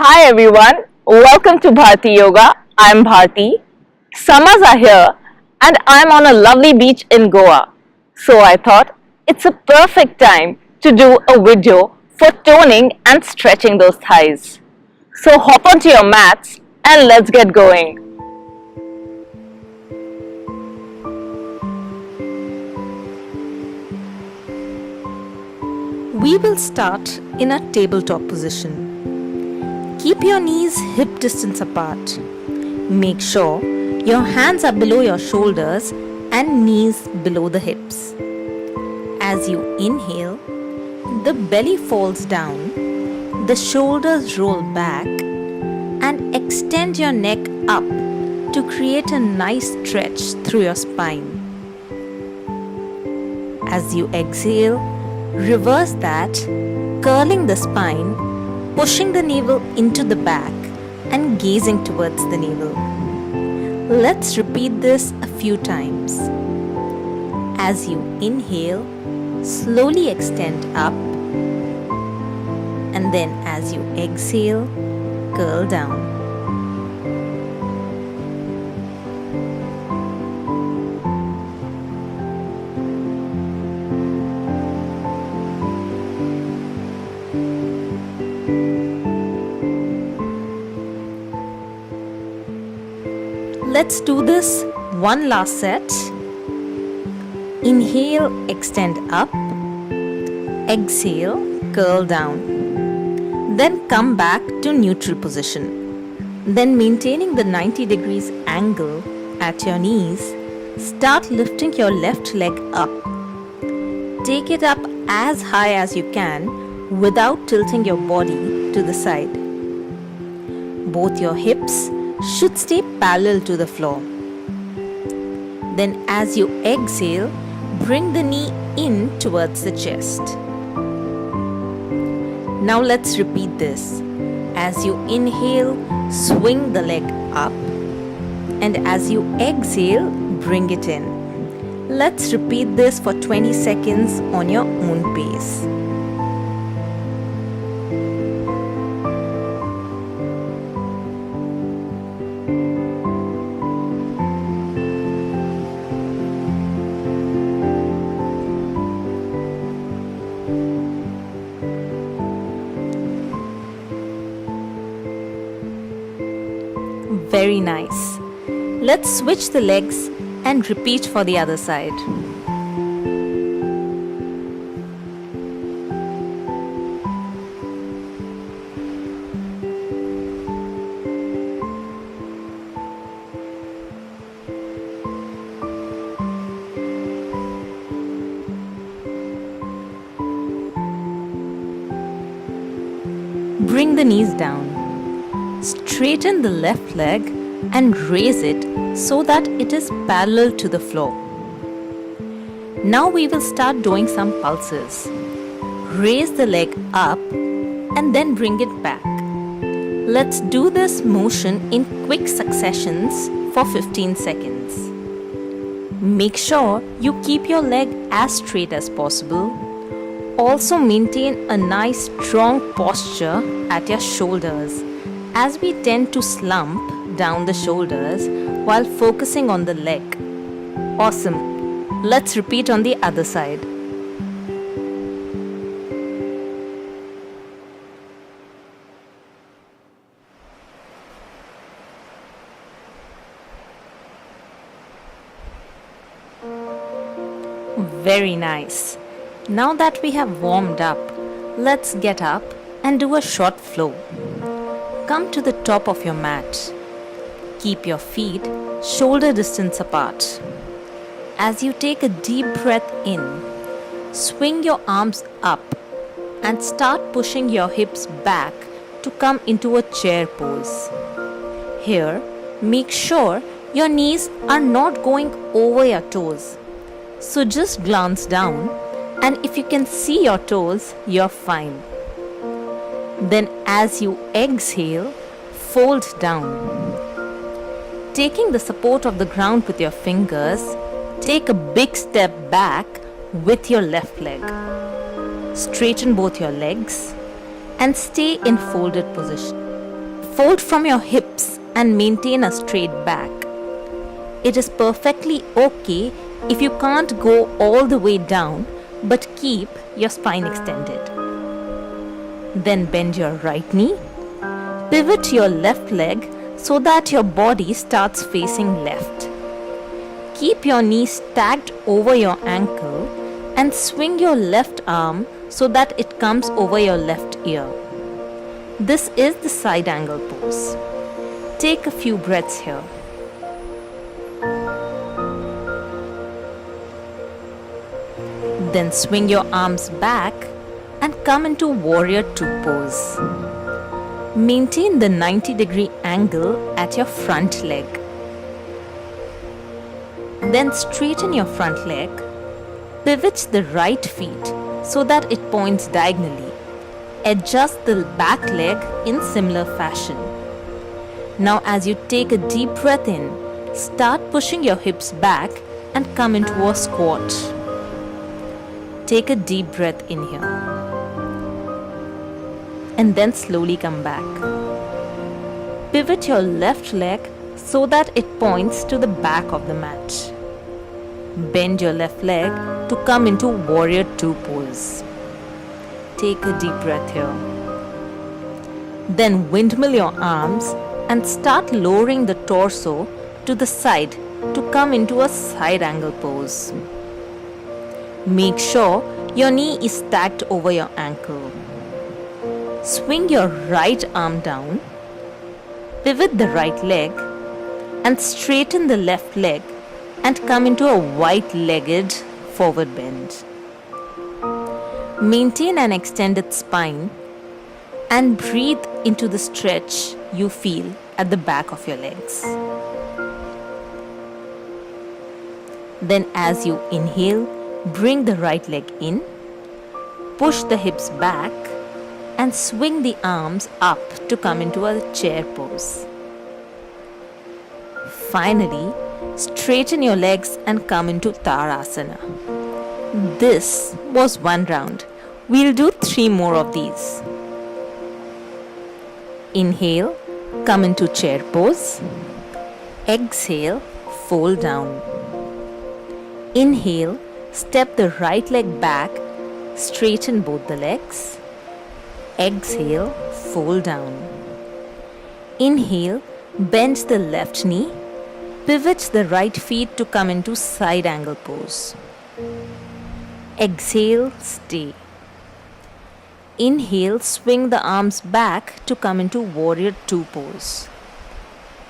Hi everyone, welcome to Bharti Yoga. I'm Bharti. Summers are here and I'm on a lovely beach in Goa. So I thought it's a perfect time to do a video for toning and stretching those thighs. So hop onto your mats and let's get going. We will start in a tabletop position. Keep your knees hip distance apart. Make sure your hands are below your shoulders and knees below the hips. As you inhale, the belly falls down, the shoulders roll back, and extend your neck up to create a nice stretch through your spine. As you exhale, reverse that, curling the spine, pushing the navel into the back and gazing towards the navel. Let's repeat this a few times. As you inhale, slowly extend up, and then as you exhale, curl down. Let's do this one last set. Inhale, extend up. Exhale, curl down. Then come back to neutral position. Then maintaining the 90 degrees angle at your knees, start lifting your left leg up. Take it up as high as you can without tilting your body to the side. Both your hips should stay parallel to the floor. Then as you exhale, bring the knee in towards the chest. Now let's repeat this. As you inhale, swing the leg up, and as you exhale, bring it in. Let's repeat this for 20 seconds on your own pace. Very nice. Let's switch the legs and repeat for the other side. Bring the knees down. Straighten the left leg and raise it so that it is parallel to the floor. Now we will start doing some pulses. Raise the leg up and then bring it back. Let's do this motion in quick successions for 15 seconds. Make sure you keep your leg as straight as possible. Also maintain a nice strong posture at your shoulders, as we tend to slump down the shoulders while focusing on the leg. Awesome. Let's repeat on the other side. Very nice. Now that we have warmed up, let's get up and do a short flow. Come to the top of your mat. Keep your feet shoulder distance apart. As you take a deep breath in, swing your arms up and start pushing your hips back to come into a chair pose. Here, make sure your knees are not going over your toes. So just glance down, and if you can see your toes, you're fine. Then as you exhale, fold down. Taking the support of the ground with your fingers, take a big step back with your left leg. Straighten both your legs and stay in folded position. Fold from your hips and maintain a straight back. It is perfectly okay if you can't go all the way down, but keep your spine extended. Then bend your right knee. Pivot your left leg so that your body starts facing left. Keep your knee stacked over your ankle and swing your left arm so that it comes over your left ear. This is the side angle pose. Take a few breaths here. Then swing your arms back and come into warrior two pose. Maintain the 90-degree angle at your front leg. Then straighten your front leg. Pivot the right feet so that it points diagonally. Adjust the back leg in similar fashion. Now as you take a deep breath in, start pushing your hips back and come into a squat. Take a deep breath in here. And then slowly come back. Pivot your left leg so that it points to the back of the mat. Bend your left leg to come into warrior two pose. Take a deep breath here. Then windmill your arms and start lowering the torso to the side to come into a side angle pose. Make sure your knee is stacked over your ankle. Swing your right arm down, pivot the right leg and straighten the left leg and come into a wide-legged forward bend. Maintain an extended spine and breathe into the stretch you feel at the back of your legs. Then as you inhale, bring the right leg in, push the hips back and swing the arms up to come into a chair pose. Finally, straighten your legs and come into Tadasana. This was one round. We'll do 3 more of these. Inhale, come into chair pose. Exhale, fold down. Inhale, step the right leg back, straighten both the legs. Exhale, fold down. Inhale, bend the left knee. Pivot the right feet to come into side angle pose. Exhale, stay. Inhale, swing the arms back to come into warrior two pose.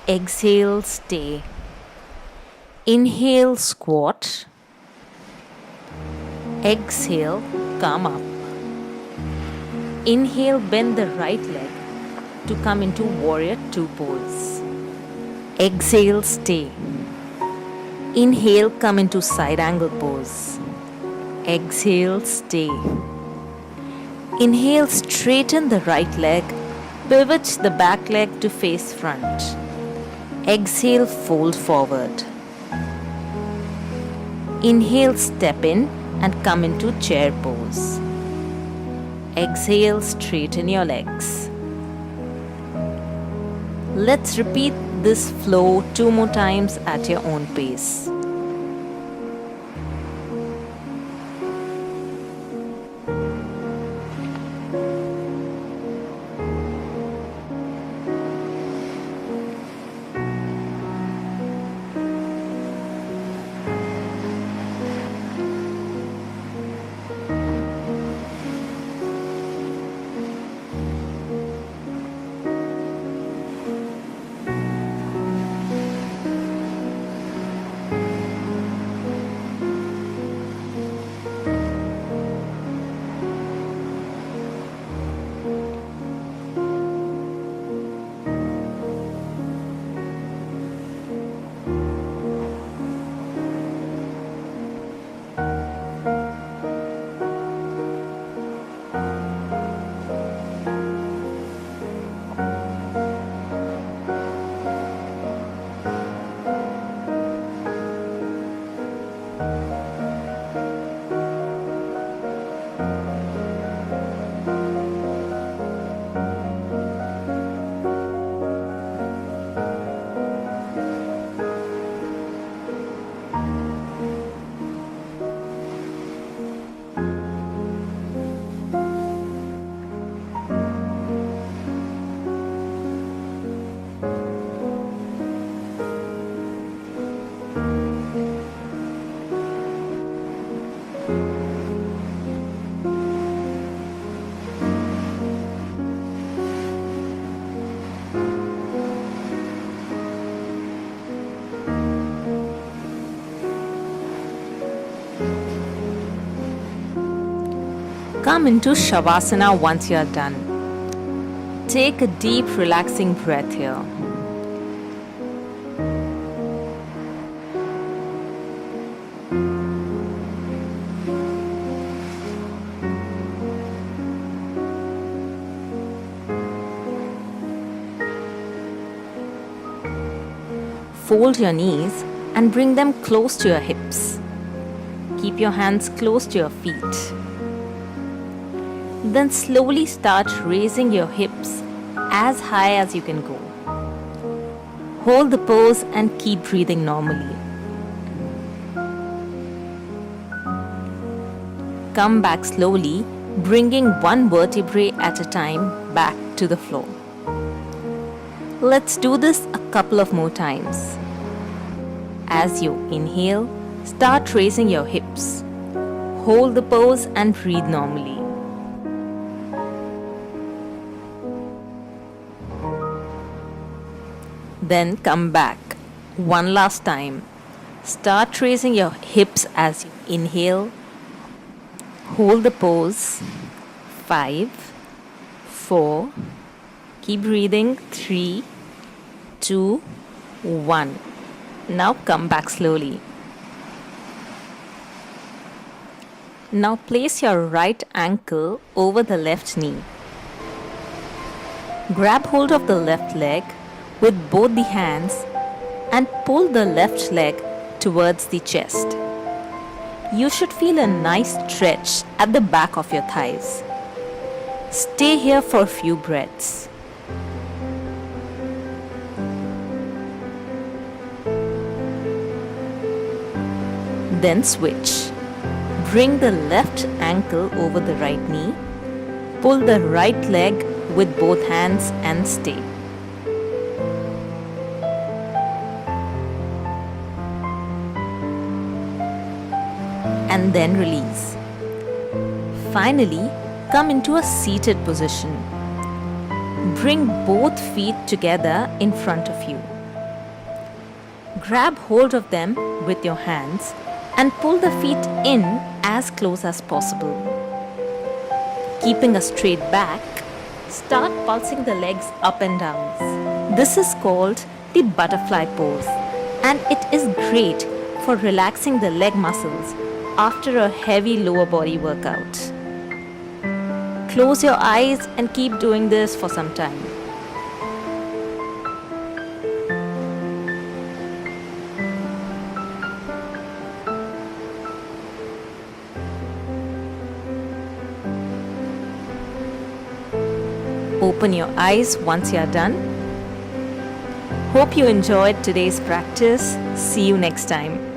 Exhale, stay. Inhale, squat. Exhale, come up. Inhale, bend the right leg to come into warrior two pose. Exhale, stay. Inhale, come into side angle pose. Exhale, stay. Inhale, straighten the right leg. Pivot the back leg to face front. Exhale, fold forward. Inhale, step in and come into chair pose. Exhale, straighten your legs. Let's repeat this flow 2 more times at your own pace. Come into Shavasana once you are done. Take a deep, relaxing breath here. Fold your knees and bring them close to your hips. Keep your hands close to your feet. Then slowly start raising your hips as high as you can go. Hold the pose and keep breathing normally. Come back slowly, bringing one vertebrae at a time back to the floor. Let's do this a couple of more times. As you inhale, start raising your hips. Hold the pose and breathe normally. Then come back. One last time. Start raising your hips as you inhale. Hold the pose. 5, 4, keep breathing. 3, 2, 1. Now come back slowly. Now place your right ankle over the left knee. Grab hold of the left leg with both the hands and pull the left leg towards the chest. You should feel a nice stretch at the back of your thighs. Stay here for a few breaths. Then switch. Bring the left ankle over the right knee. Pull the right leg with both hands and stay. And then release. Finally, come into a seated position. Bring both feet together in front of you. Grab hold of them with your hands and pull the feet in as close as possible. Keeping a straight back, start pulsing the legs up and down. This is called the butterfly pose, and it is great for relaxing the leg muscles after a heavy lower body workout. Close your eyes and keep doing this for some time. Open your eyes once you are done. Hope you enjoyed today's practice. See you next time.